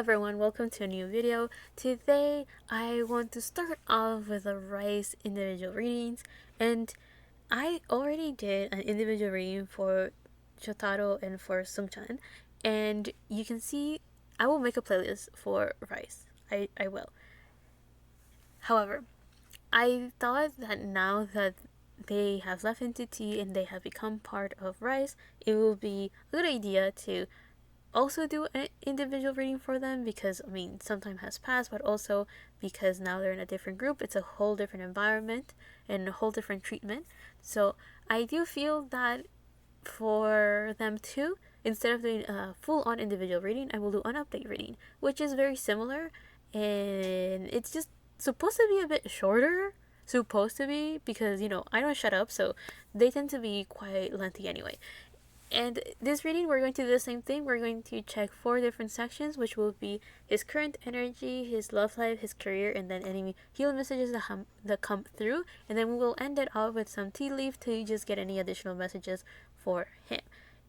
everyone, welcome to a new video. Today I want to start off with the RIIZE individual readings, and I already did an individual reading for Shotaro and for Sungchan, and you can see I will make a playlist for RIIZE. I will. However, I thought that now that they have left entity and they have become part of RIIZE, it will be a good idea to also do an individual reading for them, because some time has passed, but also because now they're in a different group. It's a whole different environment and a whole different treatment. So I do feel that for them too, instead of doing a full-on individual reading, I will do an update reading, which is very similar, and it's just supposed to be a bit shorter, because I don't shut up, so they tend to be quite lengthy anyway. And this reading, we're going to do the same thing. We're going to check 4 different sections, which will be his current energy, his love life, his career, and then any healing messages that come through. And then we will end it off with some tea leaf to just get any additional messages for him.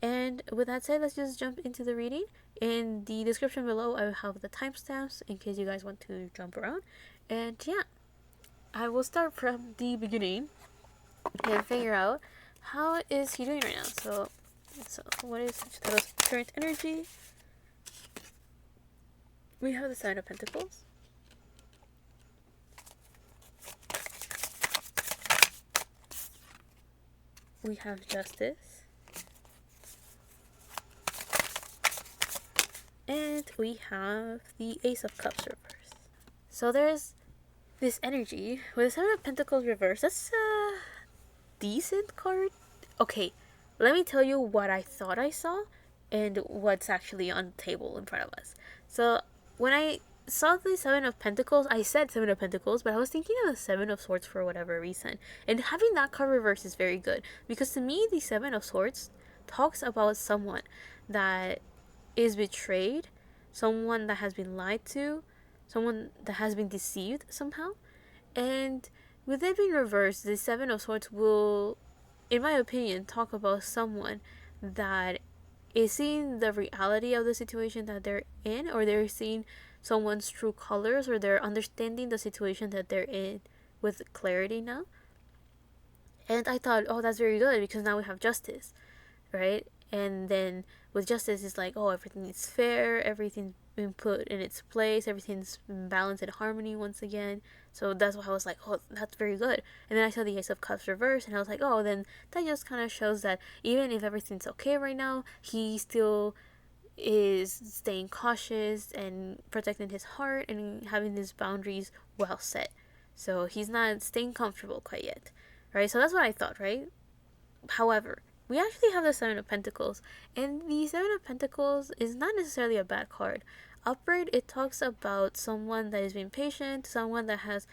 And with that said, let's just jump into the reading. In the description below, I will have the timestamps in case you guys want to jump around. And yeah, I will start from the beginning and figure out how is he doing right now. So what is Shotaro's current energy? We have the Seven of Pentacles. We have Justice. And we have the Ace of Cups reversed. So there's this energy with the Seven of Pentacles reversed. That's a decent card. Okay, let me tell you what I thought I saw and what's actually on the table in front of us. So when I saw the Seven of Pentacles, I said Seven of Pentacles, but I was thinking of the Seven of Swords for whatever reason. And having that card reversed is very good, because to me, the Seven of Swords talks about someone that is betrayed, someone that has been lied to, someone that has been deceived somehow. And with it being reversed, the Seven of Swords will, in my opinion, talk about someone that is seeing the reality of the situation that they're in, or they're seeing someone's true colors, or they're understanding the situation that they're in with clarity now. And I thought, oh, that's very good, because now we have Justice, right? And then with Justice, it's like, oh, everything is fair, everything's been put in its place, everything's in balance and harmony once again. So that's why I was like, oh, that's very good. And then I saw the Ace of Cups reversed, and I was like, oh, then that just kind of shows that even if everything's okay right now, he still is staying cautious and protecting his heart and having his boundaries well set. So he's not staying comfortable quite yet, right? So that's what I thought, right? However, we actually have the Seven of Pentacles, and the Seven of Pentacles is not necessarily a bad card. Upright, it talks about someone that is being patient, someone that has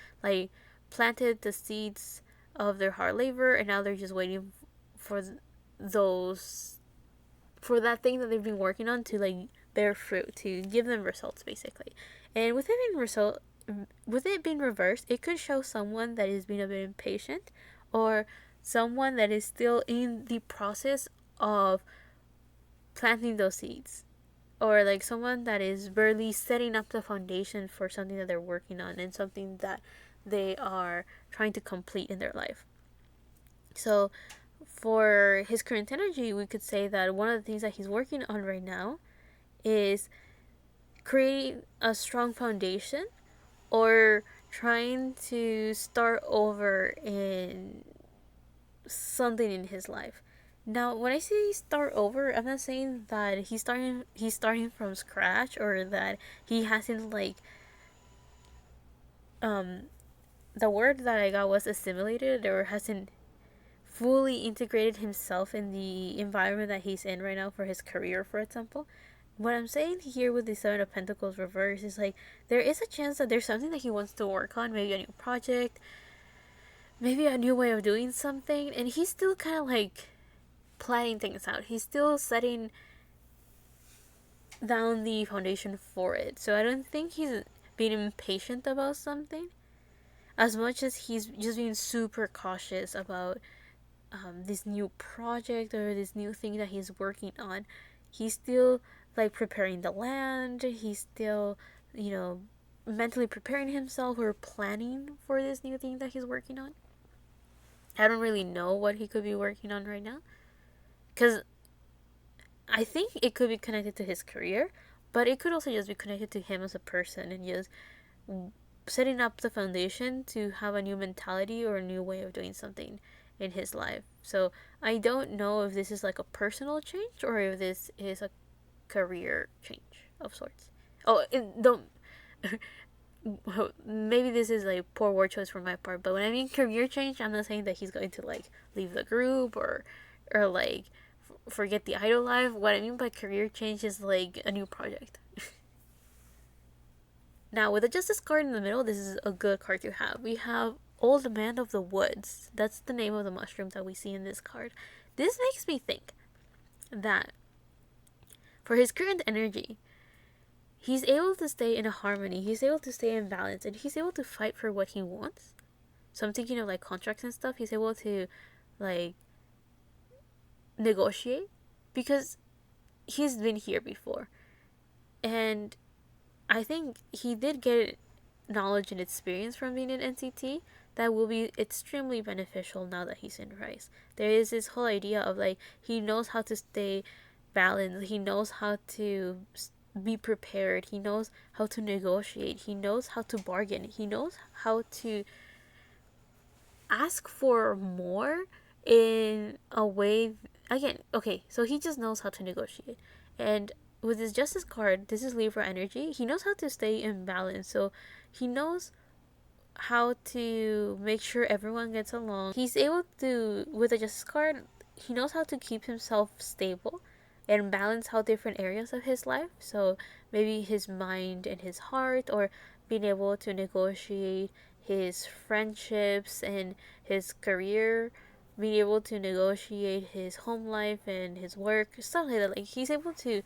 planted the seeds of their hard labor, and now they're just waiting for that thing that they've been working on to bear fruit, to give them results, basically. And with it being reversed, it could show someone that is being a bit impatient, or someone that is still in the process of planting those seeds, or someone that is barely setting up the foundation for something that they're working on and something that they are trying to complete in their life. So for his current energy, we could say that one of the things that he's working on right now is creating a strong foundation, or trying to start over in something in his life. Now, when I say start over, I'm not saying that he's starting from scratch, or that he hasn't the word that I got was assimilated, or hasn't fully integrated himself in the environment that he's in right now for his career, for example. What I'm saying here with the Seven of Pentacles reverse is there is a chance that there's something that he wants to work on, maybe a new project, maybe a new way of doing something, and he's still kind of planning things out. He's still setting down the foundation for it. So I don't think he's being impatient about something, as much as he's just being super cautious about this new project or this new thing that he's working on. He still like preparing the land. He's still, you know, mentally preparing himself or planning for this new thing that he's working on. I don't really know what he could be working on right now, because I think it could be connected to his career, but it could also just be connected to him as a person and just setting up the foundation to have a new mentality or a new way of doing something in his life. So I don't know if this is like a personal change or if this is a career change of sorts. Oh, don't. Maybe this is like poor word choice from my part, but when I mean career change, I'm not saying that he's going to like leave the group or like forget the idol life. What I mean by career change is like a new project. Now, with the Justice card in the middle, this is a good card to have. We have Old Man of the Woods. That's the name of the mushroom that we see in this card. This makes me think that for his current energy, he's able to stay in a harmony, he's able to stay in balance, and he's able to fight for what he wants. So I'm thinking of like contracts and stuff. He's able to like negotiate because he's been here before. And I think he did get knowledge and experience from being in NCT that will be extremely beneficial now that he's in RIIZE. There is this whole idea of like he knows how to stay balanced, he knows how to be prepared, he knows how to negotiate, he knows how to bargain, he knows how to ask for more in a way. Again, okay, so he just knows how to negotiate. And with his Justice card, this is Libra energy, he knows how to stay in balance. So he knows how to make sure everyone gets along. He's able to, with the Justice card, he knows how to keep himself stable and balance out different areas of his life. So maybe his mind and his heart, or being able to negotiate his friendships and his career, being able to negotiate his home life and his work, stuff like that. Like he's able to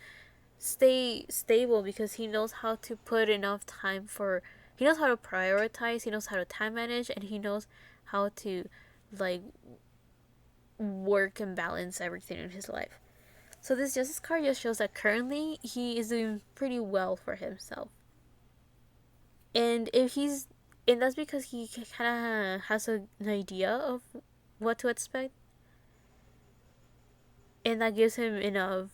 stay stable because he knows how to put enough time for, he knows how to prioritize, he knows how to time manage, and he knows how to like work and balance everything in his life. So this Justice card just shows that currently he is doing pretty well for himself. And if he's, and that's because he kind of has an idea of what to expect, and that gives him enough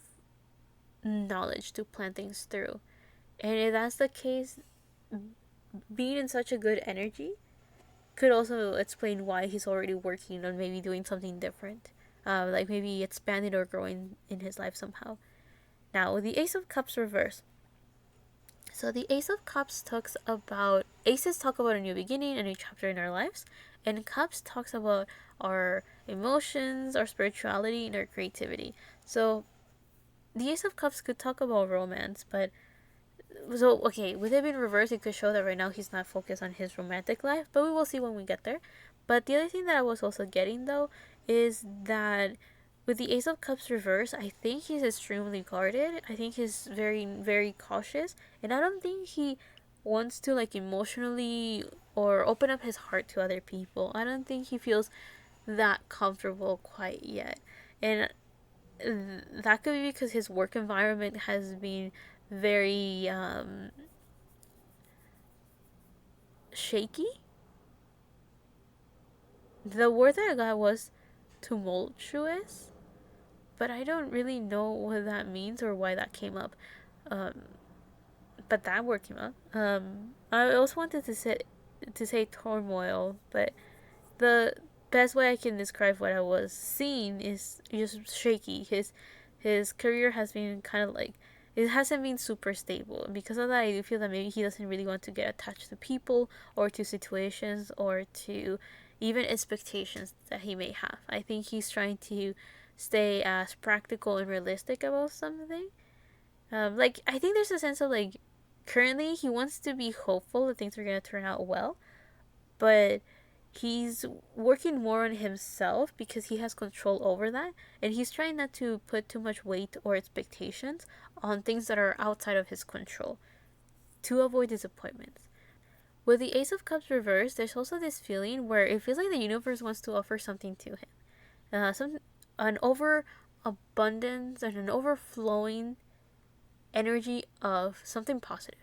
knowledge to plan things through. And if that's the case, being in such a good energy could also explain why he's already working on maybe doing something different, like maybe expanding or growing in his life somehow. Now, with the Ace of Cups reverse. So the Ace of Cups talks about, Aces talk about a new beginning, a new chapter in our lives, and Cups talks about our emotions, our spirituality, and our creativity. So the Ace of Cups could talk about romance, but so okay, with it being reversed, it could show that right now he's not focused on his romantic life, but we will see when we get there. But the other thing that I was also getting though is that with the Ace of Cups reverse, I think he's extremely guarded. I think he's very, very cautious, and I don't think he wants to like emotionally or open up his heart to other people. I don't think he feels that comfortable quite yet, and that could be because his work environment has been very shaky. The word that I got was tumultuous, but I don't really know what that means or why that came up. Um, but that word came up. I also wanted to say turmoil, but the best way I can describe what I was seeing is just shaky. His career has been kind of like, it hasn't been super stable. And because of that, I do feel that maybe he doesn't really want to get attached to people or to situations or to even expectations that he may have. I think he's trying to stay as practical and realistic about something. Like I think there's a sense of like currently he wants to be hopeful that things are gonna turn out well, but he's working more on himself because he has control over that, and he's trying not to put too much weight or expectations on things that are outside of his control to avoid disappointments. With the Ace of Cups reversed, there's also this feeling where it feels like the universe wants to offer something to him, an overabundance and an overflowing energy of something positive.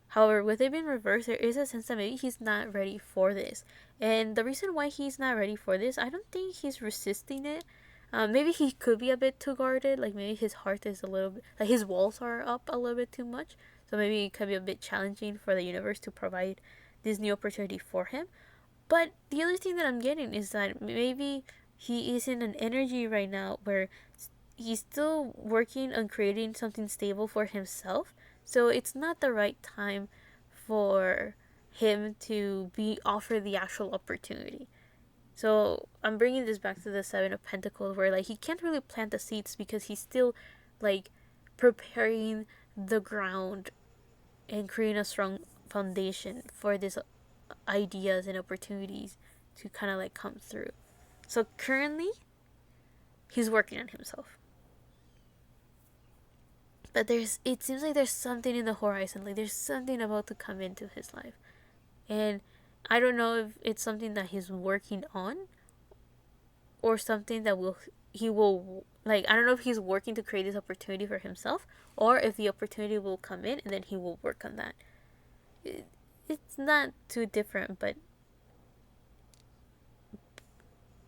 However, with it being reversed, there is a sense that maybe he's not ready for this. And the reason why he's not ready for this, I don't think he's resisting it. Maybe he could be a bit too guarded. Like maybe his heart is a little bit, like his walls are up a little bit too much. So maybe it could be a bit challenging for the universe to provide this new opportunity for him. But the other thing that I'm getting is that maybe he is in an energy right now where he's still working on creating something stable for himself. So it's not the right time for him to be offered the actual opportunity. So I'm bringing this back to the Seven of Pentacles, where like he can't really plant the seeds because he's still like preparing the ground and creating a strong foundation for these ideas and opportunities to kind of like come through. So currently, he's working on himself. But it seems like there's something in the horizon, like there's something about to come into his life. And I don't know if it's something that he's working on or something that he will like, I don't know if he's working to create this opportunity for himself or if the opportunity will come in and then he will work on that. It's not too different, but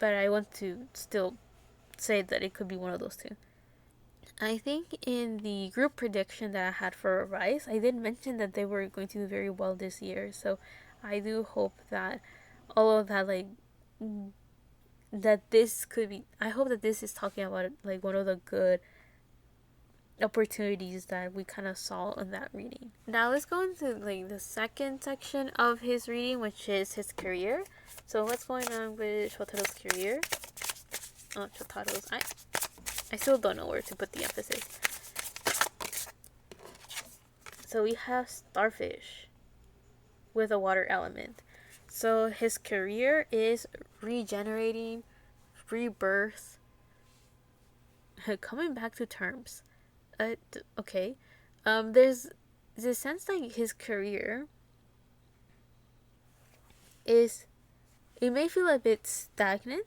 I want to still say that it could be one of those two. I think in the group prediction that I had for RIIZE, I did mention that they were going to do very well this year. So I do hope that all of that, like, that this could be, I hope that this is talking about like one of the good opportunities that we kind of saw in that reading. Now let's go into like the second section of his reading, which is his career. So what's going on with Shotaro's career? Shotaro's, I still don't know where to put the emphasis. So we have Starfish with a water element. So his career is regenerating, rebirth, coming back to terms. Okay. There's the sense like his career is, it may feel a bit stagnant,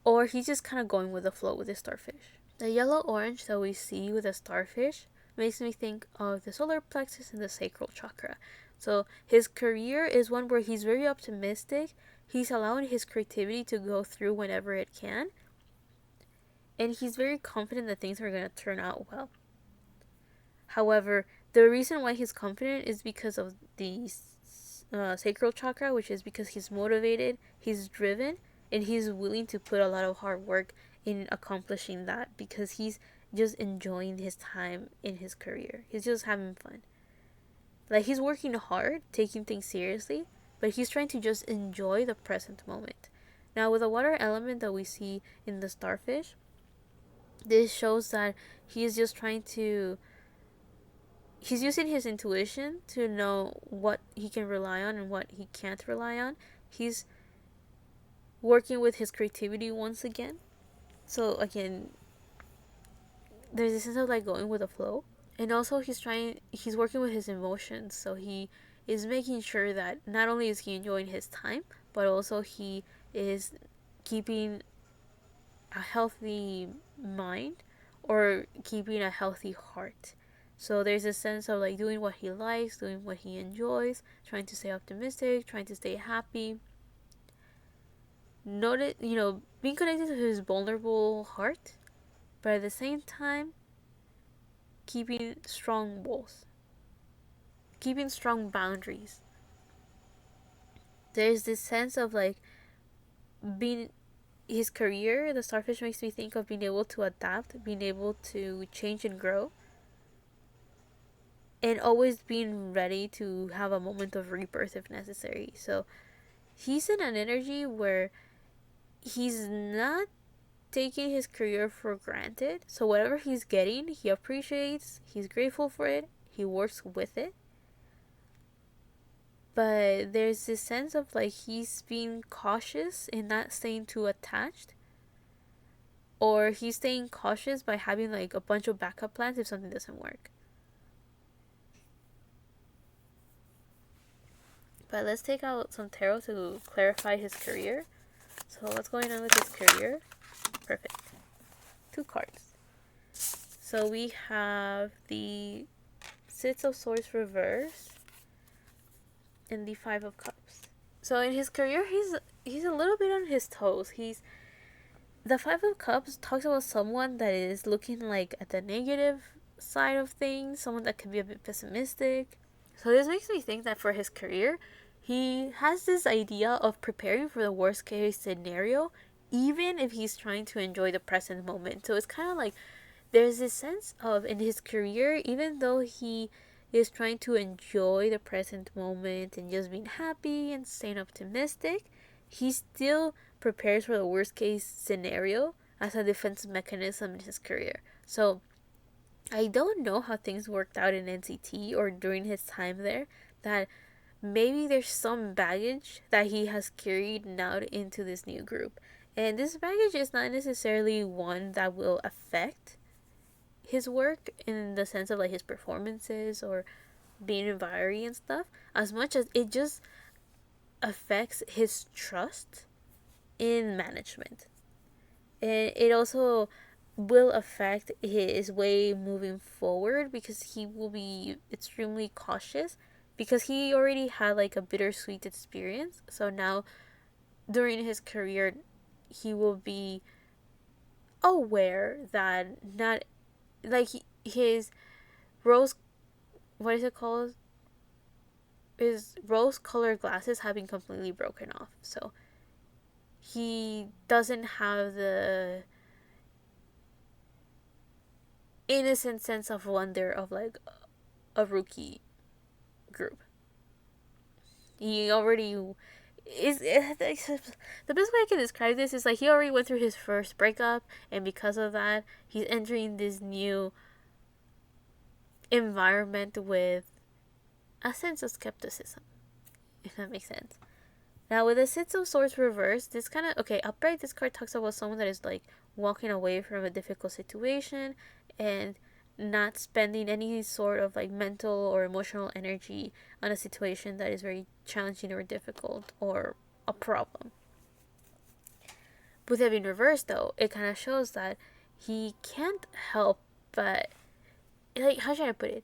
or he's just kind of going with the flow with the starfish. The yellow-orange that we see with the starfish makes me think of the solar plexus and the sacral chakra. So his career is one where he's very optimistic. He's allowing his creativity to go through whenever it can. And he's very confident that things are going to turn out well. However, the reason why he's confident is because of the sacral chakra, which is because he's motivated, he's driven, and he's willing to put a lot of hard work in accomplishing that because he's just enjoying his time in his career. He's just having fun. Like, he's working hard, taking things seriously, but he's trying to just enjoy the present moment. Now, with the water element that we see in the starfish, this shows that he's just trying to, he's using his intuition to know what he can rely on and what he can't rely on. He's working with his creativity once again. So again, there's this sense of like going with the flow. And also he's working with his emotions. So he is making sure that not only is he enjoying his time, but also he is keeping a healthy mind or keeping a healthy heart. So there's a sense of like doing what he likes, doing what he enjoys, trying to stay optimistic, trying to stay happy. Notice, being connected to his vulnerable heart, but at the same time, keeping strong walls, keeping strong boundaries. There's this sense of like being, his career, the starfish makes me think of being able to adapt, being able to change and grow, and always being ready to have a moment of rebirth if necessary. So he's in an energy where he's not taking his career for granted. So whatever he's getting, he appreciates, he's grateful for it, he works with it. But there's this sense of like he's being cautious and not staying too attached. Or he's staying cautious by having like a bunch of backup plans if something doesn't work. But let's take out some tarot to clarify his career. So what's going on with his career? Perfect. 2 cards. So we have the Six of Swords reverse and the Five of Cups. So in his career, he's a little bit on his toes. The Five of Cups talks about someone that is looking like at the negative side of things, someone that can be a bit pessimistic. So this makes me think that for his career, he has this idea of preparing for the worst case scenario, even if he's trying to enjoy the present moment. So it's kind of like there's this sense of in his career, even though he is trying to enjoy the present moment and just being happy and staying optimistic, he still prepares for the worst case scenario as a defense mechanism in his career. So I don't know how things worked out in NCT or during his time there, that maybe there's some baggage that he has carried now into this new group. And this baggage is not necessarily one that will affect his work in the sense of like his performances or being in Viary and stuff, as much as it just affects his trust in management. And it also will affect his way moving forward because he will be extremely cautious because he already had like a bittersweet experience. So now during his career, he will be aware that not like his rose, what is it called? His rose colored glasses have been completely broken off. So he doesn't have the innocent sense of wonder of like a rookie group. He already is the best way I can describe this is like he already went through his first breakup, and because of that he's entering this new environment with a sense of skepticism, if that makes sense. Now with the Six of Swords reversed, this kind of upright, this card talks about someone that is like walking away from a difficult situation and not spending any sort of like mental or emotional energy on a situation that is very challenging or difficult or a problem. With it being reversed though, it kind of shows that he can't help but, like, how should I put it?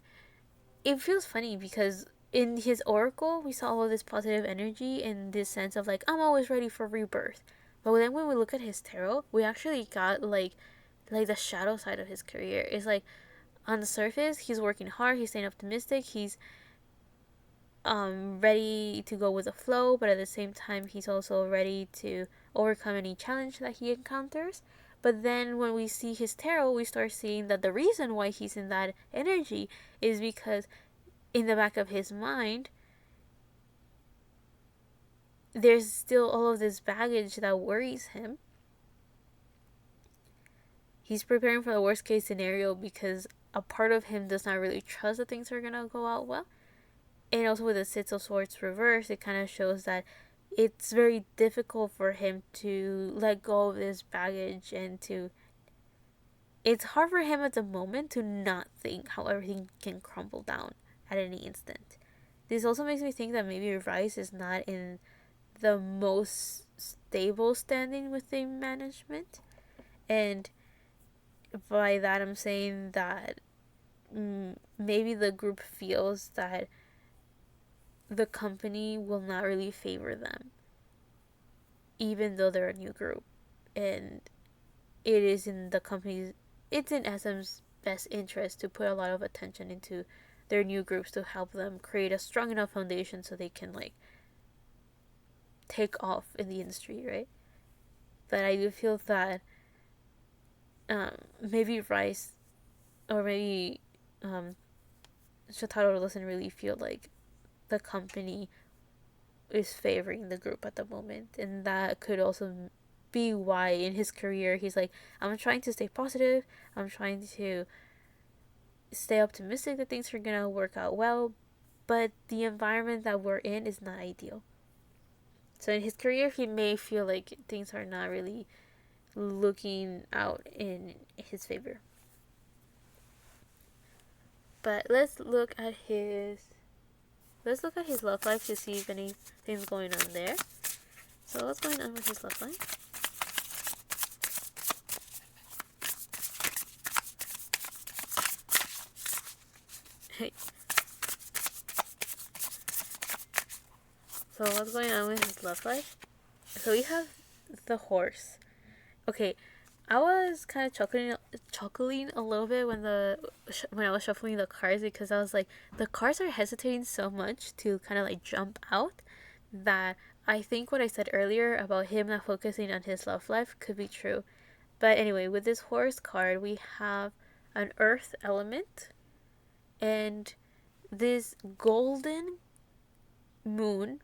It feels funny because in his oracle we saw all of this positive energy and this sense of like I'm always ready for rebirth. But then when we look at his tarot, we actually got like the shadow side of his career. It's like on the surface he's working hard, he's staying optimistic, he's ready to go with the flow, but at the same time he's also ready to overcome any challenge that he encounters. But then when we see his tarot, we start seeing that the reason why he's in that energy is because in the back of his mind there's still all of this baggage that worries him. He's preparing for the worst case scenario because a part of him does not really trust that things are gonna go out well. And also with the Six of Swords reverse, it kind of shows that it's very difficult for him to let go of this baggage and to, it's hard for him at the moment to not think how everything can crumble down at any instant. This also makes me think that maybe RIIZE is not in the most stable standing within management. And by that I'm saying that maybe the group feels that the company will not really favor them, even though they're a new group. And it is in the company's, it's in SM's best interest to put a lot of attention into their new groups to help them create a strong enough foundation so they can like take off in the industry, right? But I do feel that maybe RIIZE or maybe Shotaro doesn't really feel like the company is favoring the group at the moment, and that could also be why in his career he's like, I'm trying to stay positive, I'm trying to stay optimistic that things are gonna work out well, but the environment that we're in is not ideal. So in his career he may feel like things are not really looking out in his favor. But let's look at his love life to see if anything's going on there. So what's going on with his love life? So what's going on with his love life? So we have the horse. Okay, I was kind of chuckling a little bit when I was shuffling the cards, because I was like, the cards are hesitating so much to kind of like jump out, that I think what I said earlier about him not focusing on his love life could be true. But anyway, with this horse card, we have an earth element, and this golden moon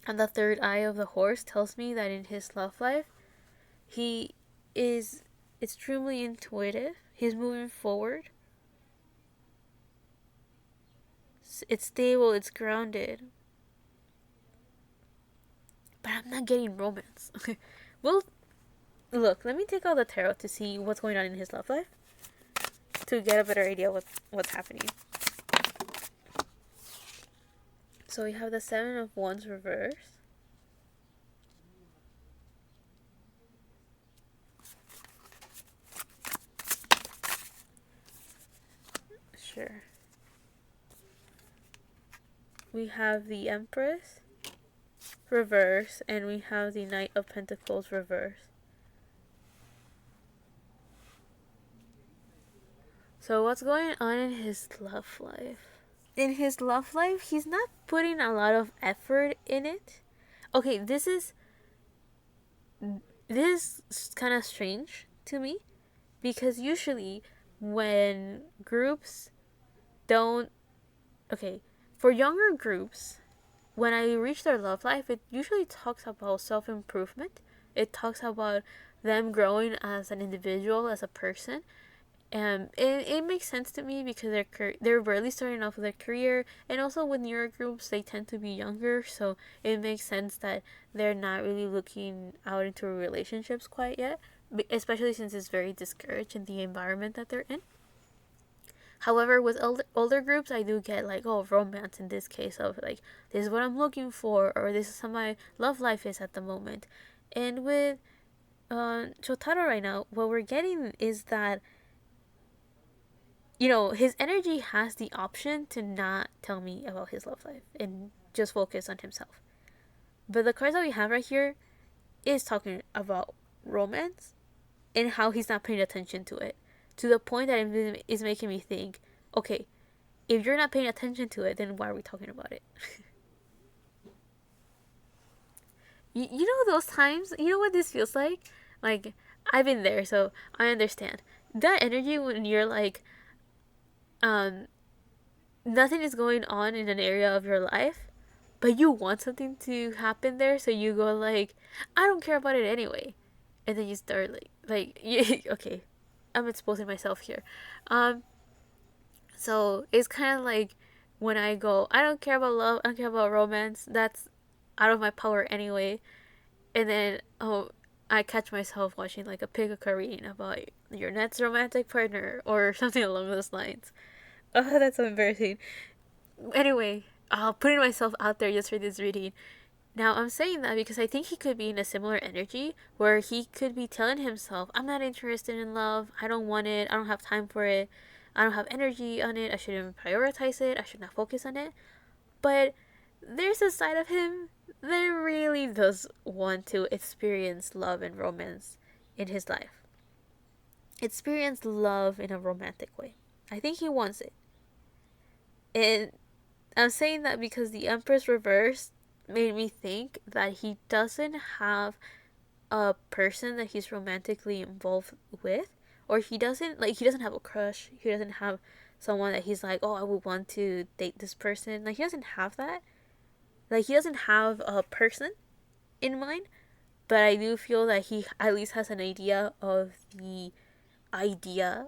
on the third eye of the horse tells me that in his love life, he is extremely intuitive. He's moving forward. It's stable, it's grounded. But I'm not getting romance. Well, look, let me take out the tarot to see what's going on in his love life, to get a better idea what's happening. So we have the Seven of Wands reverse. Sure. We have the Empress reverse, and we have the Knight of Pentacles reverse. So what's going on in his love life? In his love life, he's not putting a lot of effort in it. Okay, this is kind of strange to me, because usually when groups don't, okay, for younger groups, when I reach their love life, it usually talks about self-improvement. It talks about them growing as an individual, as a person. And it makes sense to me, because they're barely starting off with their career, and also with newer groups, they tend to be younger, so it makes sense that they're not really looking out into relationships quite yet, especially since it's very discouraged in the environment that they're in. However, with older groups, I do get like, oh, romance in this case, of like, this is what I'm looking for, or this is how my love life is at the moment. And with Shotaro right now, what we're getting is that, you know, his energy has the option to not tell me about his love life and just focus on himself. But the cards that we have right here is talking about romance and how he's not paying attention to it, to the point that it is making me think, okay, if you're not paying attention to it, then why are we talking about it? you know those times, you know what this feels like? Like, I've been there, so I understand. That energy when you're like, nothing is going on in an area of your life, but you want something to happen there, so you go like, I don't care about it anyway. And then you start okay, I'm exposing myself here. So it's kind of like when I go, I don't care about love, I don't care about romance, that's out of my power anyway. And then, I catch myself watching like a pickup reading about your next romantic partner or something along those lines. Oh, that's so embarrassing. Anyway, putting myself out there just for this reading. Now, I'm saying that because I think he could be in a similar energy where he could be telling himself, I'm not interested in love. I don't want it. I don't have time for it. I don't have energy on it. I shouldn't prioritize it. I should not focus on it. But there's a side of him that really does want to experience love and romance in his life. Experience love in a romantic way. I think he wants it. And I'm saying that because the Empress reverse made me think that he doesn't have a person that he's romantically involved with, or he doesn't have a crush. He doesn't have someone that he's like, oh, I would want to date this person. Like, he doesn't have that. Like, he doesn't have a person in mind, but I do feel that he at least has an idea of the idea.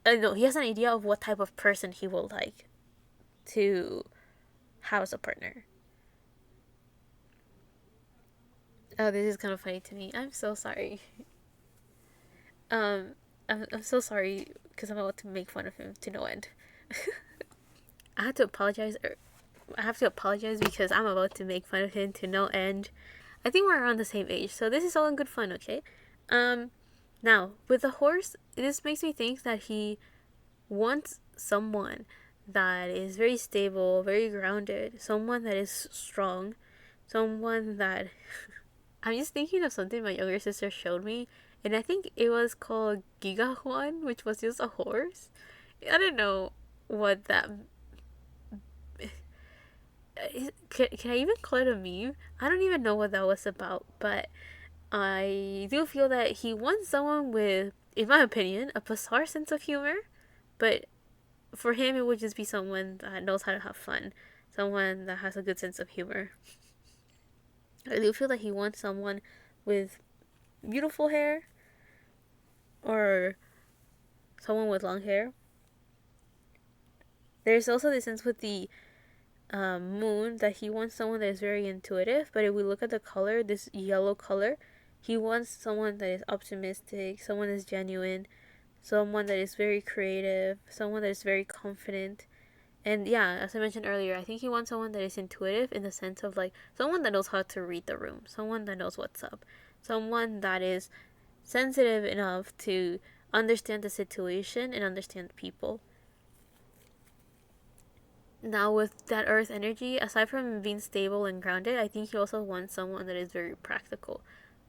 No, he has an idea of what type of person he will like to have as a partner. Oh, this is kind of funny to me. I'm so sorry. I'm so sorry because I'm about to make fun of him to no end. I have to apologize. I have to apologize because I'm about to make fun of him to no end. I think we're around the same age, so this is all in good fun, okay? Now with the horse, this makes me think that he wants someone that is very stable, very grounded, someone that is strong, someone that I'm just thinking of something my younger sister showed me, and I think it was called Giga Juan, which was just a horse. I don't know what that. Can I even call it a meme? I don't even know what that was about, but I do feel that he wants someone with, in my opinion, a bizarre sense of humor, but for him it would just be someone that knows how to have fun, someone that has a good sense of humor. I do feel that he wants someone with beautiful hair or someone with long hair. There's also this sense with the moon that he wants someone that is very intuitive, but if we look at the color, this yellow color, he wants someone that is optimistic, someone that is genuine, someone that is very creative, someone that is very confident. And yeah, as I mentioned earlier, I think he wants someone that is intuitive in the sense of like someone that knows how to read the room, someone that knows what's up, someone that is sensitive enough to understand the situation and understand people. Now, with that earth energy, aside from being stable and grounded, I think he also wants someone that is very practical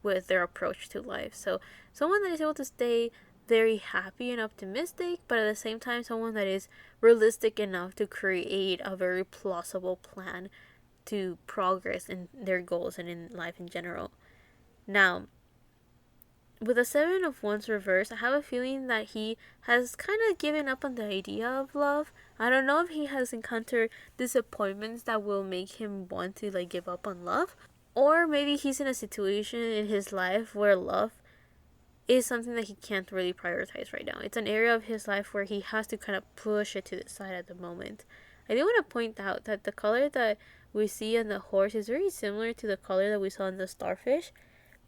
with their approach to life. So, someone that is able to stay very happy and optimistic, but at the same time, someone that is realistic enough to create a very plausible plan to progress in their goals and in life in general. Now, with the Seven of Wands reverse, I have a feeling that he has kind of given up on the idea of love. I don't know if he has encountered disappointments that will make him want to like give up on love, or maybe he's in a situation in his life where love is something that he can't really prioritize right now. It's an area of his life where he has to kind of push it to the side at the moment. I do want to point out that the color that we see on the horse is very similar to the color that we saw in the starfish,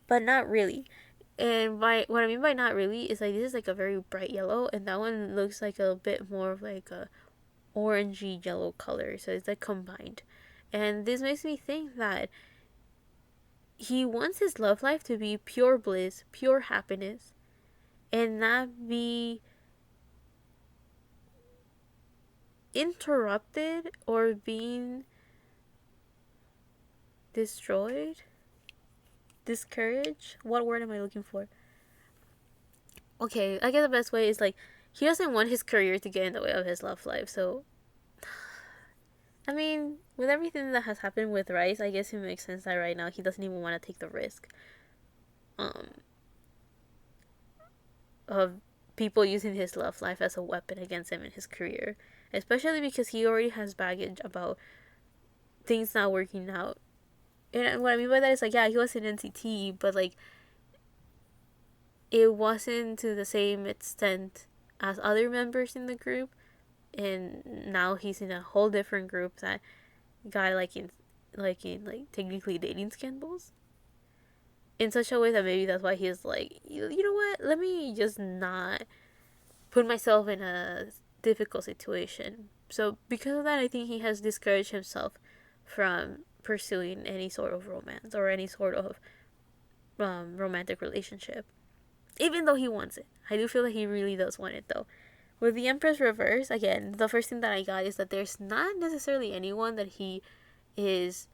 but not really. And by what I mean by not really is like this is like a very bright yellow, and that one looks like a bit more of like a orangey yellow color. So it's like combined, and this makes me think that he wants his love life to be pure bliss, pure happiness, and not be interrupted or being destroyed, discouraged. What word am I looking for? Okay, I guess the best way is like he doesn't want his career to get in the way of his love life. So, I mean, with everything that has happened with RIIZE, I guess it makes sense that right now he doesn't even want to take the risk um, of people using his love life as a weapon against him in his career. Especially because he already has baggage about things not working out. And what I mean by that is like, yeah, he was in NCT, but like, it wasn't to the same extent as other members in the group. And now he's in a whole different group that got like in technically dating scandals in such a way that maybe that's why he's like, you know what, let me just not put myself in a difficult situation. So because of that, I think he has discouraged himself from pursuing any sort of romance or any sort of romantic relationship, even though he wants it. I do feel that he really does want it though. With the Empress reverse, again, the first thing that I got is that there's not necessarily anyone that he is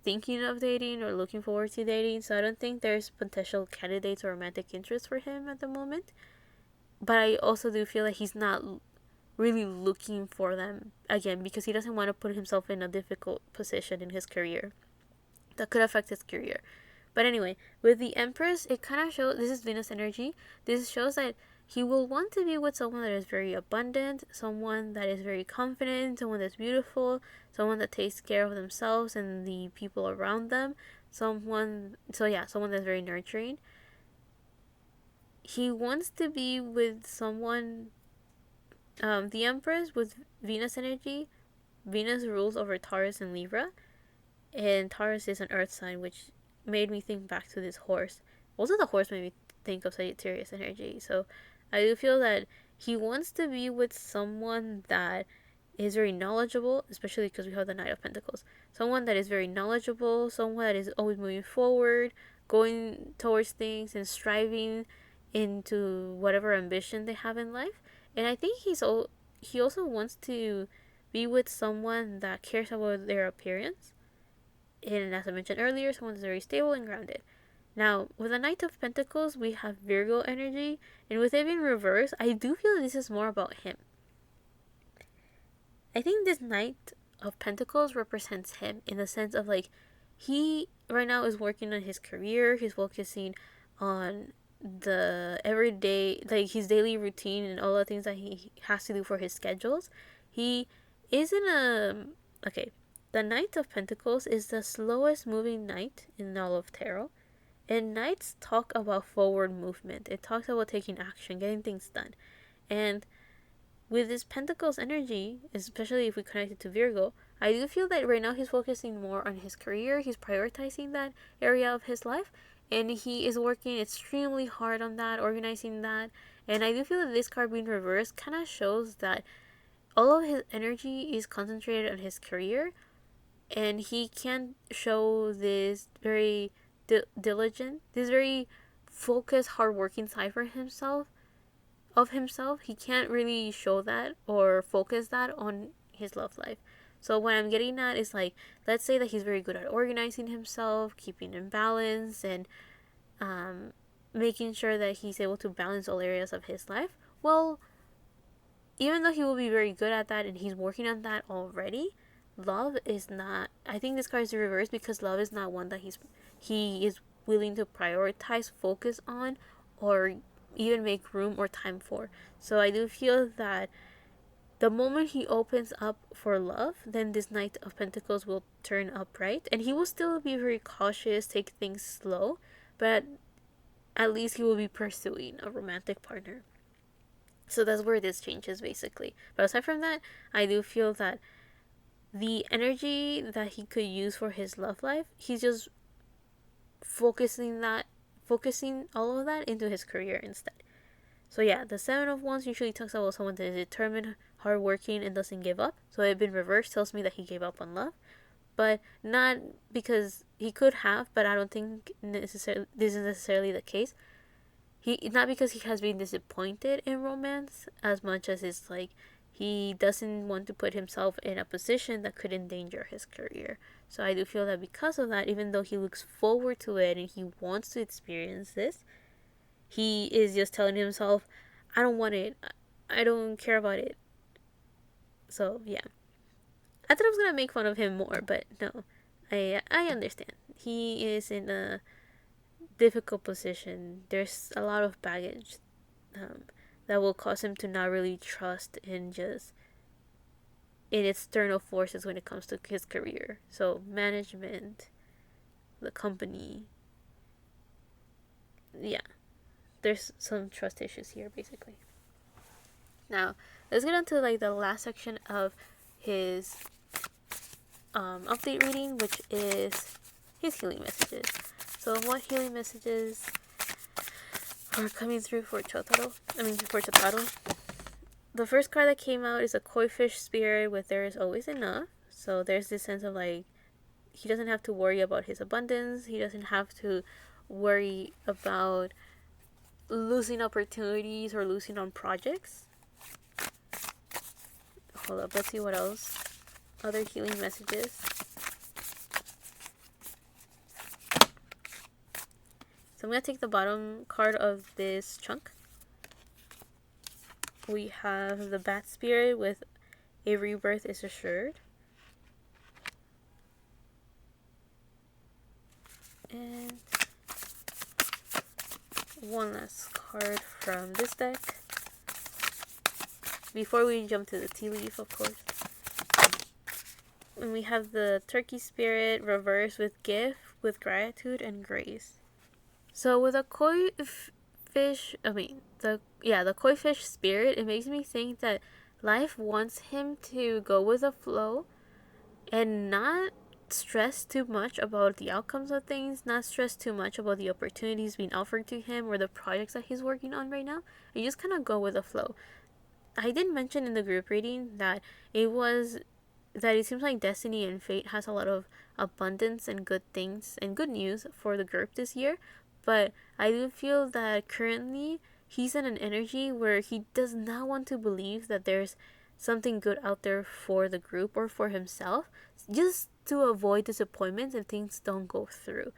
thinking of dating or looking forward to dating. So I don't think there's potential candidates or romantic interest for him at the moment. But I also do feel that he's not really looking for them again because he doesn't want to put himself in a difficult position in his career that could affect his career. But anyway, with the Empress, it kind of shows, this is Venus energy. This shows that he will want to be with someone that is very abundant, someone that is very confident, someone that's beautiful, someone that takes care of themselves and the people around them, someone that's very nurturing. He wants to be with someone, the Empress with Venus energy. Venus rules over Taurus and Libra, and Taurus is an earth sign, which made me think back to this horse. Also, the horse made me think of Sagittarius energy. So I do feel that he wants to be with someone that is very knowledgeable, especially because we have the Knight of Pentacles. Someone that is very knowledgeable, someone that is always moving forward, going towards things and striving into whatever ambition they have in life. And I think he also wants to be with someone that cares about their appearance. And as I mentioned earlier, someone that's very stable and grounded. Now, with the Knight of Pentacles, we have Virgo energy, and with it being reversed, I do feel this is more about him. I think this Knight of Pentacles represents him in the sense of like, he right now is working on his career, he's focusing on the everyday, like his daily routine and all the things that he has to do for his schedules. He is in a, okay, the Knight of Pentacles is the slowest moving knight in all of tarot. And knights talk about forward movement. It talks about taking action, getting things done. And with this Pentacles energy, especially if we connect it to Virgo, I do feel that right now he's focusing more on his career. He's prioritizing that area of his life. And he is working extremely hard on that, organizing that. And I do feel that this card being reversed kind of shows that all of his energy is concentrated on his career. And he can't show this very diligent, this very focused, hardworking side for himself. He can't really show that or focus that on his love life. So what I'm getting at is like, let's say that he's very good at organizing himself, keeping in balance, and making sure that he's able to balance all areas of his life. Well, even though he will be very good at that and he's working on that already, love is not, I think this card is reversed because love is not one that he is willing to prioritize, focus on, or even make room or time for. So I do feel that the moment he opens up for love, then this Knight of Pentacles will turn upright, and he will still be very cautious, take things slow, but at least he will be pursuing a romantic partner. So that's where this changes basically. But aside from that, I do feel that the energy that he could use for his love life, he's just focusing all of that into his career instead. So yeah, the Seven of Wands usually talks about someone that is determined, hardworking, and doesn't give up. So it been reversed tells me that he gave up on love, but not because he could have. But I don't think this is necessarily the case. Not because he has been disappointed in romance as much as it's like he doesn't want to put himself in a position that could endanger his career. So I do feel that because of that, even though he looks forward to it and he wants to experience this, he is just telling himself, I don't want it. I don't care about it. So yeah. I thought I was going to make fun of him more, but no. I understand. He is in a difficult position. There's a lot of baggage that will cause him to not really trust in external forces when it comes to his career. So management, the company. Yeah. There's some trust issues here basically. Now, let's get on to like the last section of his update reading, which is his healing messages. So what healing messages are coming through for Shotaro? The first card that came out is a koi fish spirit with there is always enough. So there's this sense of like, he doesn't have to worry about his abundance. He doesn't have to worry about losing opportunities or losing on projects. Hold up, let's see what else. Other healing messages. So I'm going to take the bottom card of this chunk. We have the bat spirit with a rebirth is assured. And one last card from this deck. Before we jump to the tea leaf, of course. And we have the turkey spirit reversed with gift, with gratitude and grace. So with a koi fish, the koi fish spirit, it makes me think that life wants him to go with the flow and not stress too much about the outcomes of things, not stress too much about the opportunities being offered to him or the projects that he's working on right now, and just kind of go with the flow. I did mention in the group reading that it seems like destiny and fate has a lot of abundance and good things and good news for the group this year, but I do feel that currently he's in an energy where he does not want to believe that there's something good out there for the group or for himself, just to avoid disappointments if things don't go through.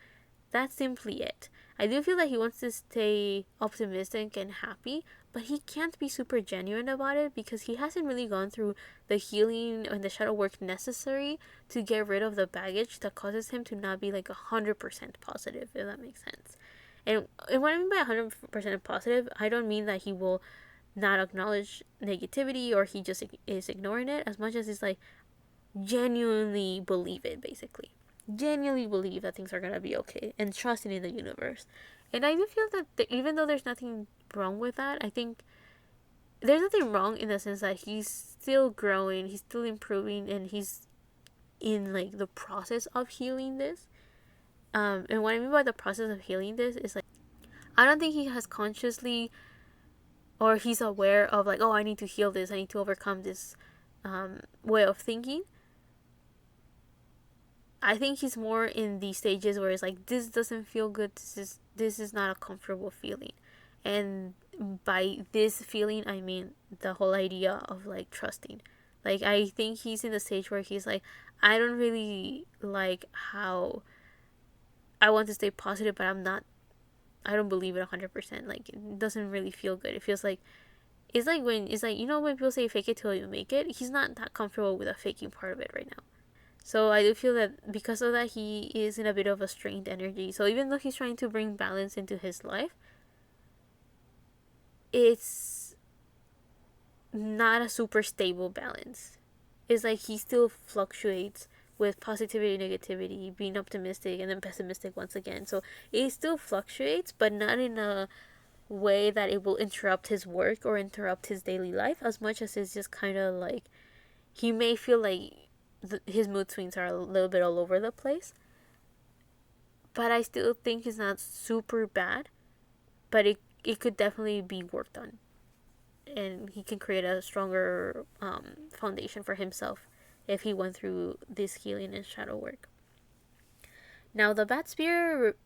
That's simply it. I do feel that he wants to stay optimistic and happy, but he can't be super genuine about it because he hasn't really gone through the healing and the shadow work necessary to get rid of the baggage that causes him to not be like 100% positive, if that makes sense. And what I mean by 100% positive, I don't mean that he will not acknowledge negativity or he just is ignoring it, as much as it's like genuinely believe it, basically. Genuinely believe that things are gonna be okay and trusting in the universe. And I do feel that even though there's nothing wrong with that, I think there's nothing wrong in the sense that he's still growing, he's still improving, and he's in like the process of healing this. And what I mean by the process of healing this is like, I don't think he has consciously or he's aware of like, oh, I need to heal this, I need to overcome this way of thinking. I think he's more in the stages where it's like, this doesn't feel good, this is not a comfortable feeling. And by this feeling I mean the whole idea of like trusting. Like, I think he's in the stage where he's like, I don't really like how I want to stay positive, but I don't believe it 100%. Like, it doesn't really feel good. It feels like, it's like when people say fake it till you make it, he's not that comfortable with the faking part of it right now. So I do feel that because of that, he is in a bit of a strained energy. So even though he's trying to bring balance into his life, it's not a super stable balance. It's like he still fluctuates with positivity, negativity, being optimistic, and then pessimistic once again. So it still fluctuates, but not in a way that it will interrupt his work or interrupt his daily life, as much as it's just kind of like he may feel like his mood swings are a little bit all over the place. But I still think it's not super bad, but it could definitely be worked on. And he can create a stronger foundation for himself if he went through this healing and shadow work. Now the bat spirit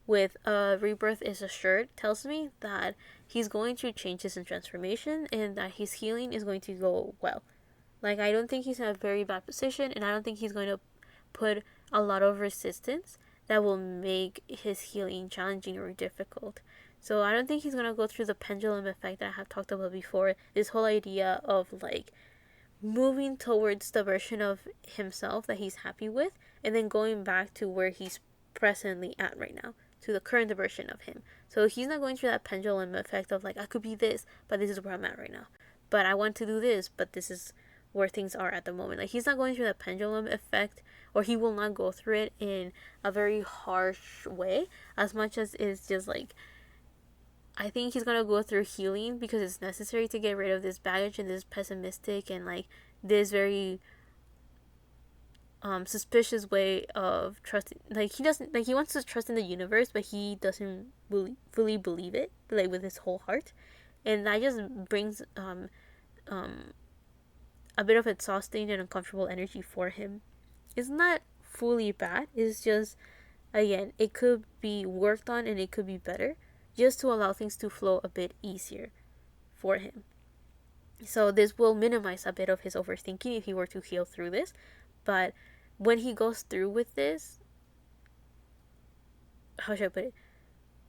with rebirth is assured tells me that he's going through changes and transformation, and that his healing is going to go well. Like, I don't think he's in a very bad position, and I don't think he's going to put a lot of resistance that will make his healing challenging or difficult. So I don't think he's going to go through the pendulum effect that I have talked about before. This whole idea of like moving towards the version of himself that he's happy with, and then going back to where he's presently at right now, to the current version of him. So he's not going through that pendulum effect of like, I could be this, but this is where I'm at right now. But I want to do this, but this is where things are at the moment. Like, he's not going through that pendulum effect, or he will not go through it in a very harsh way, as much as it's just like, I think he's gonna go through healing because it's necessary to get rid of this baggage and this pessimistic and like this very suspicious way of trusting. Like, he doesn't, like, he wants to trust in the universe, but he doesn't fully believe it, like, with his whole heart. And that just brings a bit of exhausting and uncomfortable energy for him. It's not fully bad, it's just, again, it could be worked on and it could be better, just to allow things to flow a bit easier for him. So this will minimize a bit of his overthinking if he were to heal through this. But when he goes through with this, how should I put it?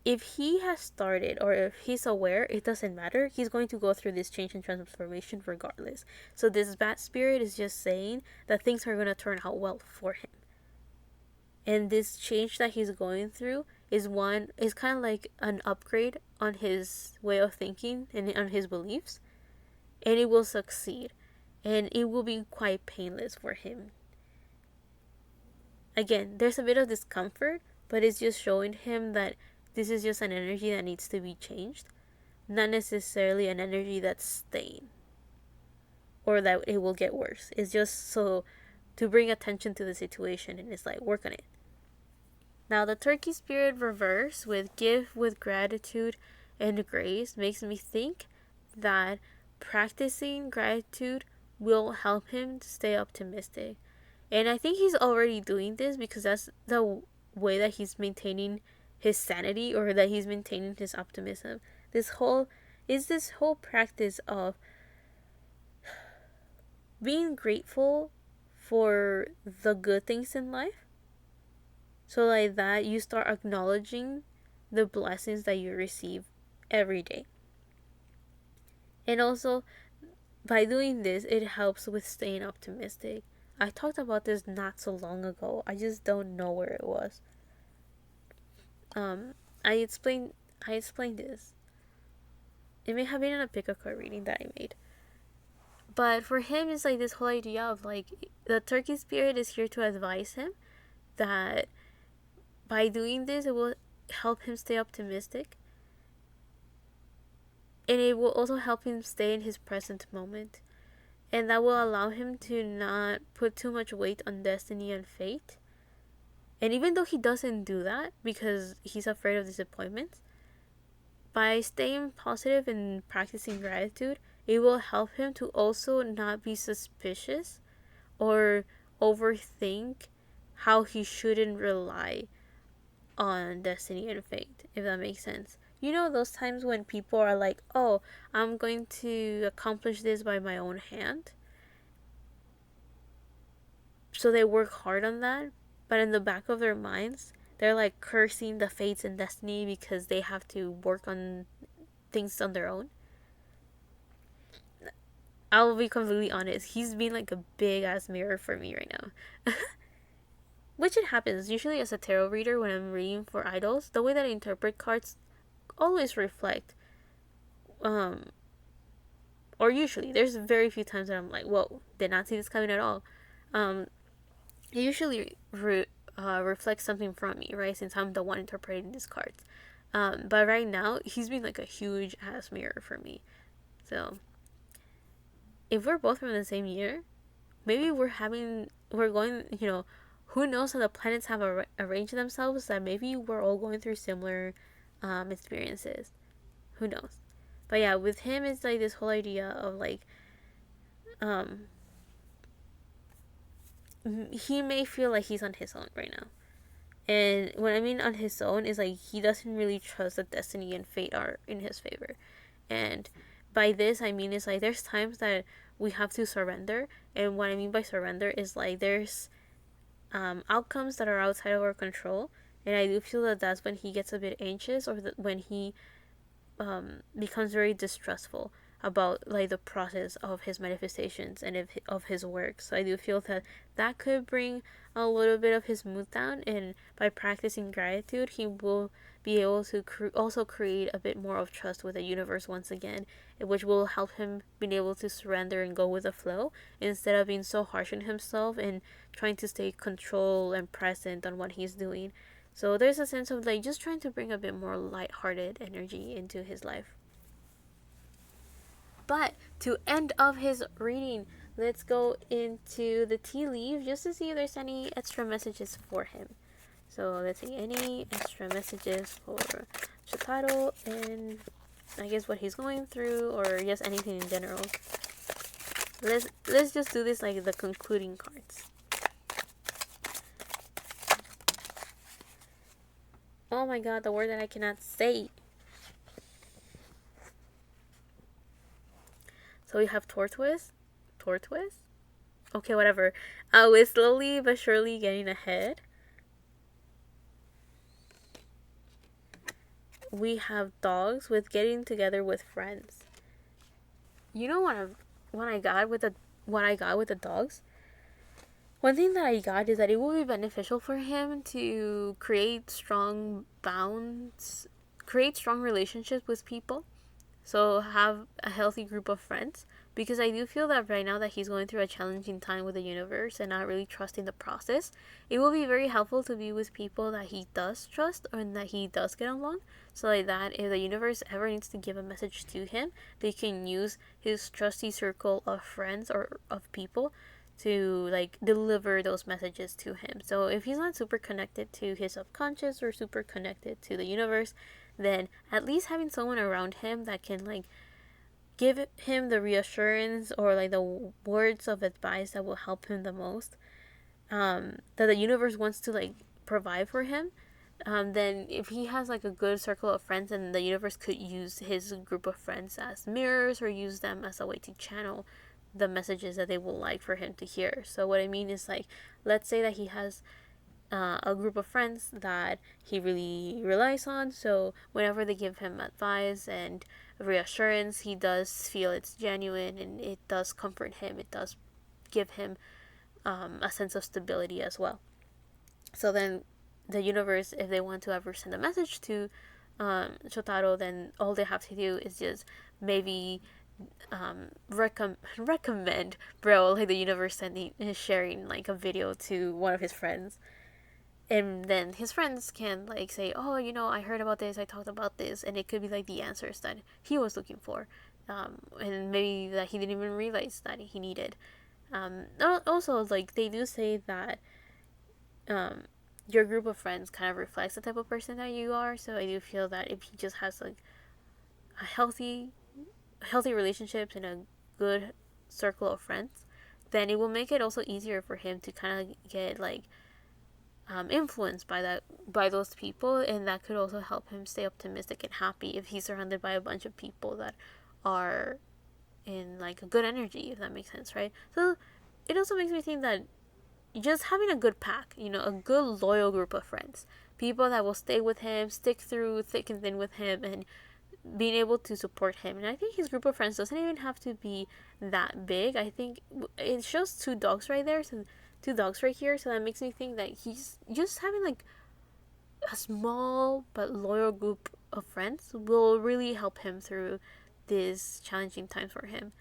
If he has started, or if he's aware, it doesn't matter. He's going to go through this change and transformation regardless. So this bat spirit is just saying that things are going to turn out well for him. And this change that he's going through is kind of like an upgrade on his way of thinking and on his beliefs. And it will succeed. And it will be quite painless for him. Again, there's a bit of discomfort, but it's just showing him that this is just an energy that needs to be changed, not necessarily an energy that's staying or that it will get worse. It's just so to bring attention to the situation, and it's like, work on it. Now the turkey spirit reverse with give with gratitude and grace makes me think that practicing gratitude will help him to stay optimistic. And I think he's already doing this because that's the way that he's maintaining his sanity, or that he's maintaining his optimism. This whole practice of being grateful for the good things in life. So like that, you start acknowledging the blessings that you receive every day. And also, by doing this, it helps with staying optimistic. I talked about this not so long ago. I just don't know where it was. Um, I explained I explained this. It may have been in a pickup card reading that I made. But for him, it's like this whole idea of like the turkey spirit is here to advise him that by doing this, it will help him stay optimistic, and it will also help him stay in his present moment. And that will allow him to not put too much weight on destiny and fate. And even though he doesn't do that because he's afraid of disappointments, by staying positive and practicing gratitude, it will help him to also not be suspicious or overthink how he shouldn't rely on destiny and fate, if that makes sense. You know, those times when people are like, oh, I'm going to accomplish this by my own hand. So they work hard on that, but in the back of their minds, they're like cursing the fates and destiny because they have to work on things on their own. I'll be completely honest, he's been like a big ass mirror for me right now. Which it happens. Usually, as a tarot reader, when I'm reading for idols, the way that I interpret cards always reflect. Or usually, there's very few times that I'm like, whoa, did not see this coming at all. It usually reflects something from me, right? Since I'm the one interpreting these cards. But right now, he's been like a huge ass mirror for me. So, if we're both from the same year, maybe we're going, who knows how the planets have arranged themselves that maybe we're all going through similar experiences. Who knows? But yeah, with him, it's like this whole idea of like, he may feel like he's on his own right now. And what I mean on his own is like he doesn't really trust that destiny and fate are in his favor. And by this, I mean, it's like there's times that we have to surrender. And what I mean by surrender is like there's outcomes that are outside of our control. And I do feel that that's when he gets a bit anxious, or when he becomes very distrustful about like the process of his manifestations and of his work. So I do feel that that could bring a little bit of his mood down, and by practicing gratitude, he will be able to also create a bit more of trust with the universe once again, which will help him being able to surrender and go with the flow instead of being so harsh on himself and trying to stay control and present on what he's doing. So there's a sense of like just trying to bring a bit more lighthearted energy into his life. But to end off his reading, let's go into the tea leaf just to see if there's any extra messages for him. So let's see, any extra messages for Shotaro, and I guess what he's going through, or just anything in general. Let's just do this like the concluding cards. Oh my god, the word that I cannot say. So we have tortoise. Okay, whatever. We're slowly but surely getting ahead. We have dogs with getting together with friends. You know what I got with the dogs? One thing that I got is that it will be beneficial for him to create strong relationships with people. So have a healthy group of friends, because I do feel that right now that he's going through a challenging time with the universe and not really trusting the process, it will be very helpful to be with people that he does trust or that he does get along. So like that, if the universe ever needs to give a message to him, they can use his trusty circle of friends or of people to like deliver those messages to him. So if he's not super connected to his subconscious or super connected to the universe, then at least having someone around him that can like give him the reassurance or like the words of advice that will help him the most, that the universe wants to like provide for him, then if he has like a good circle of friends, then the universe could use his group of friends as mirrors or use them as a way to channel the messages that they would like for him to hear. So what I mean is, like, let's say that he has a group of friends that he really relies on. So whenever they give him advice and reassurance, he does feel it's genuine and it does comfort him. It does give him a sense of stability as well. So then the universe, if they want to ever send a message to Shotaro, then all they have to do is just maybe recommend bro, like the universe sharing like a video to one of his friends, and then his friends can like say, oh, I heard about this, I talked about this, and it could be like the answers that he was looking for, and maybe that he didn't even realize that he needed. Also, like, they do say that your group of friends kind of reflects the type of person that you are. So I do feel that if he just has like a healthy relationships and a good circle of friends, then it will make it also easier for him to kind of get like influenced by those people, and that could also help him stay optimistic and happy if he's surrounded by a bunch of people that are in like a good energy, if that makes sense, right? So it also makes me think that just having a good pack, a good loyal group of friends, people that will stay with him, stick through thick and thin with him, and being able to support him. And I think his group of friends doesn't even have to be that big. I think it shows two dogs right there, so two dogs right here, so that makes me think that he's just having like a small but loyal group of friends will really help him through these challenging times for him.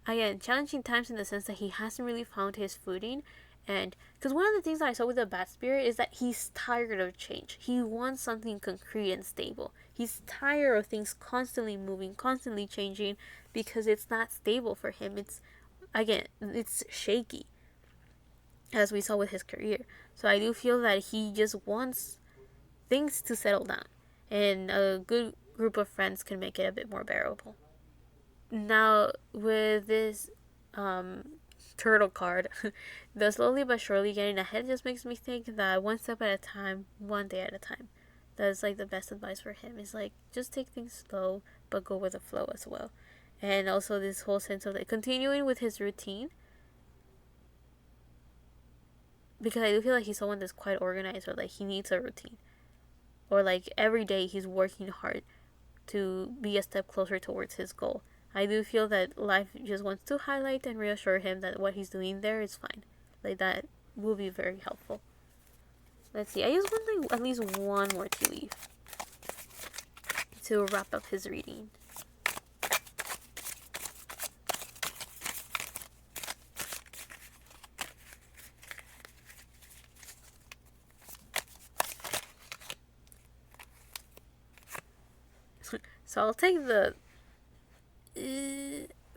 Again, challenging times in the sense that he hasn't really found his footing. And because one of the things that I saw with the Bat Spirit is that he's tired of change. He wants something concrete and stable. He's tired of things constantly moving, constantly changing, because it's not stable for him. It's shaky, as we saw with his career. So I do feel that he just wants things to settle down, and a good group of friends can make it a bit more bearable. Now, with this turtle card, the slowly but surely getting ahead just makes me think that one step at a time, one day at a time. That's like the best advice for him. Is like, just take things slow, but go with the flow as well. And also this whole sense of like continuing with his routine, because I do feel like he's someone that's quite organized, or like he needs a routine, or like every day he's working hard to be a step closer towards his goal. I do feel that life just wants to highlight and reassure him that what he's doing there is fine. Like, that will be very helpful. Let's see. I just want like at least one more tea leaf to wrap up his reading. So I'll take the...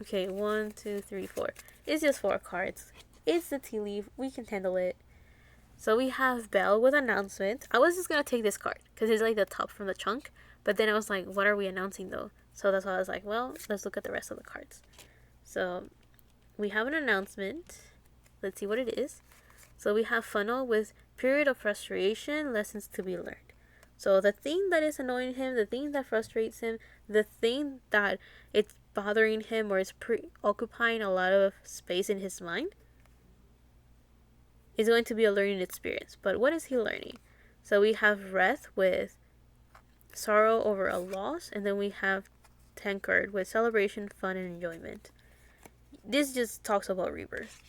okay, 1, 2, 3, 4. It's just 4 cards. It's the tea leaf. We can handle it. So we have Bell with announcement. I was just gonna take this card because it's like the top from the chunk. But then I was like, what are we announcing though? So that's why I was like, well, let's look at the rest of the cards. So we have an announcement. Let's see what it is. So we have Funnel with period of frustration, lessons to be learned. So the thing that is annoying him, the thing that frustrates him, the thing that it's bothering him or is preoccupying a lot of space in his mind is going to be a learning experience. But what is he learning? So we have Wrath with sorrow over a loss, and then we have Tankard with celebration, fun, and enjoyment. This just talks about rebirth.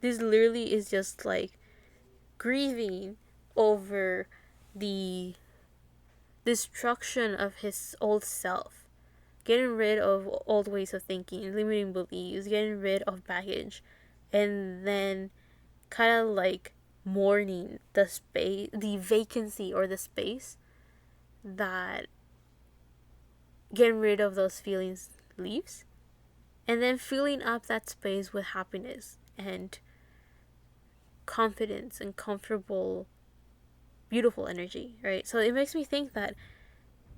This literally is just like grieving over the destruction of his old self, getting rid of old ways of thinking, limiting beliefs, getting rid of baggage, and then kind of like mourning the space, the vacancy or the space that getting rid of those feelings leaves, and then filling up that space with happiness and confidence and comfortable, beautiful energy, right? So it makes me think that,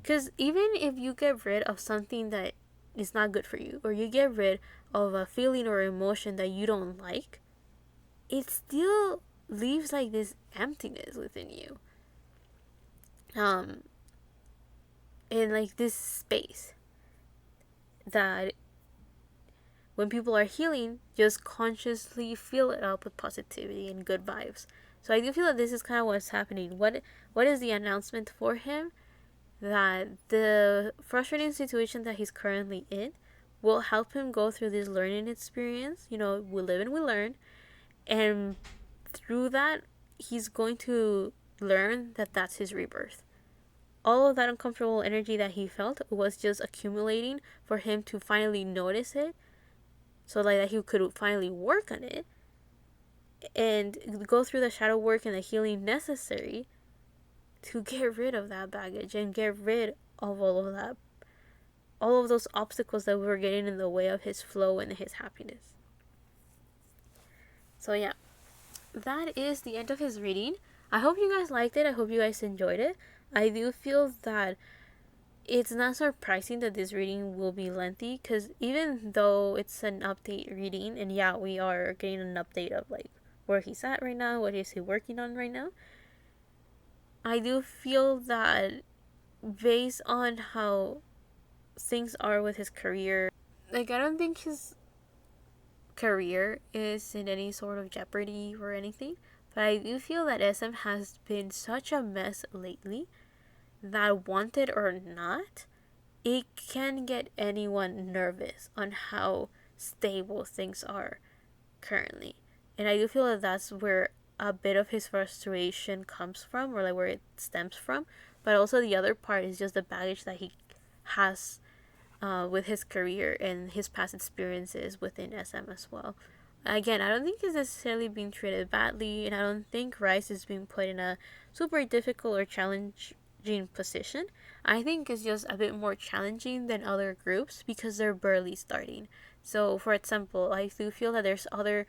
because even if you get rid of something that is not good for you, or you get rid of a feeling or emotion that you don't like, it still leaves like this emptiness within you. In like this space that when people are healing, just consciously fill it up with positivity and good vibes. So I do feel that this is kind of what's happening. What is the announcement for him? That the frustrating situation that he's currently in will help him go through this learning experience. You know, we live and we learn. And through that, he's going to learn that that's his rebirth. All of that uncomfortable energy that he felt was just accumulating for him to finally notice it, so like that he could finally work on it and go through the shadow work and the healing necessary to get rid of that baggage and get rid of all of those obstacles that were getting in the way of his flow and his happiness. So yeah, that is the end of his reading. I hope you guys liked it. I hope you guys enjoyed it. I do feel that it's not surprising that this reading will be lengthy, because even though it's an update reading, and yeah, we are getting an update of like where he's at right now, what is he working on right now, I do feel that based on how things are with his career, like I don't think his career is in any sort of jeopardy or anything, but I do feel that SM has been such a mess lately that, wanted or not, it can get anyone nervous on how stable things are currently. And I do feel that that's where a bit of his frustration comes from, or like where it stems from. But also the other part is just the baggage that he has with his career and his past experiences within SM as well. Again, I don't think he's necessarily being treated badly, and I don't think RIIZE is being put in a super difficult or challenging position. I think it's just a bit more challenging than other groups because they're barely starting. So, for example, I do feel that there's other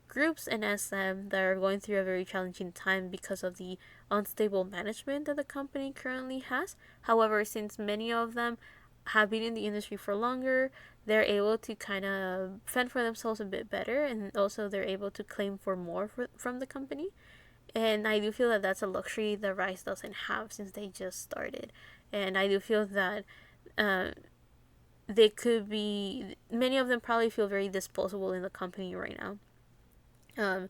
groups in SM that are going through a very challenging time because of the unstable management that the company currently has. However, since many of them have been in the industry for longer, they're able to kind of fend for themselves a bit better, and also they're able to claim for more from the company. And I do feel that that's a luxury that RIIZE doesn't have since they just started. And I do feel that they could be, many of them probably feel very disposable in the company right now.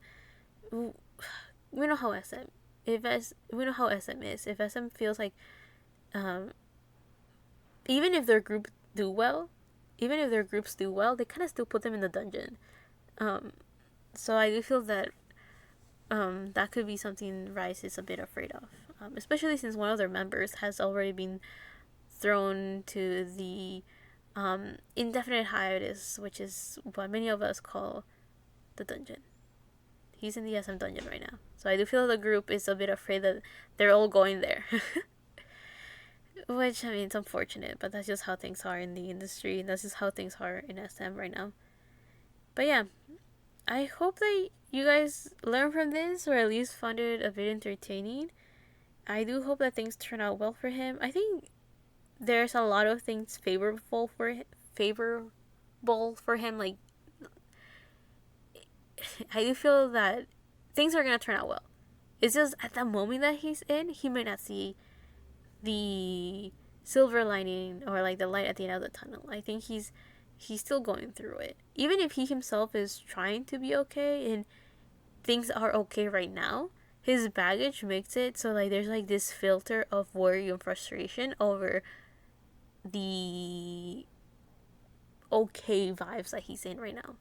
We know how SM, we know how SM is. If SM feels like, even if their group do well, even if their groups do well, they kind of still put them in the dungeon. So I do feel that that could be something RIIZE is a bit afraid of, especially since one of their members has already been thrown to the indefinite hiatus, which is what many of us call the dungeon. He's in the SM dungeon right now. So I do feel the group is a bit afraid that they're all going there. Which, I mean, it's unfortunate, but that's just how things are in the industry, and that's just how things are in SM right now. But yeah, I hope that you guys learn from this, or at least found it a bit entertaining. I do hope that things turn out well for him. I think there's a lot of things favorable for him. Like, I do feel that things are gonna turn out well. It's just at the moment that he's in, he might not see the silver lining or like the light at the end of the tunnel. I think he's still going through it. Even if he himself is trying to be okay and things are okay right now, his baggage makes it so like there's like this filter of worry and frustration over the okay vibes that he's in right now.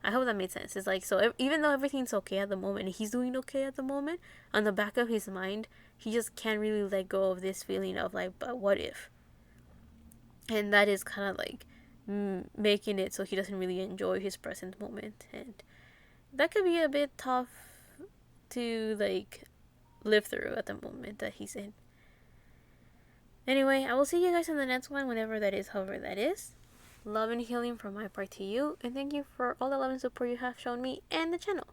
I hope that made sense. It's like, so even though everything's okay at the moment, and he's doing okay at the moment, on the back of his mind, he just can't really let go of this feeling of like, but what if? And that is kind of like making it so he doesn't really enjoy his present moment. And that could be a bit tough to like live through at the moment that he's in. Anyway, I will see you guys in the next one, whenever that is, however that is. Love and healing from my part to you, and thank you for all the love and support you have shown me and the channel.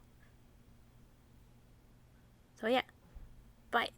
So yeah, bye.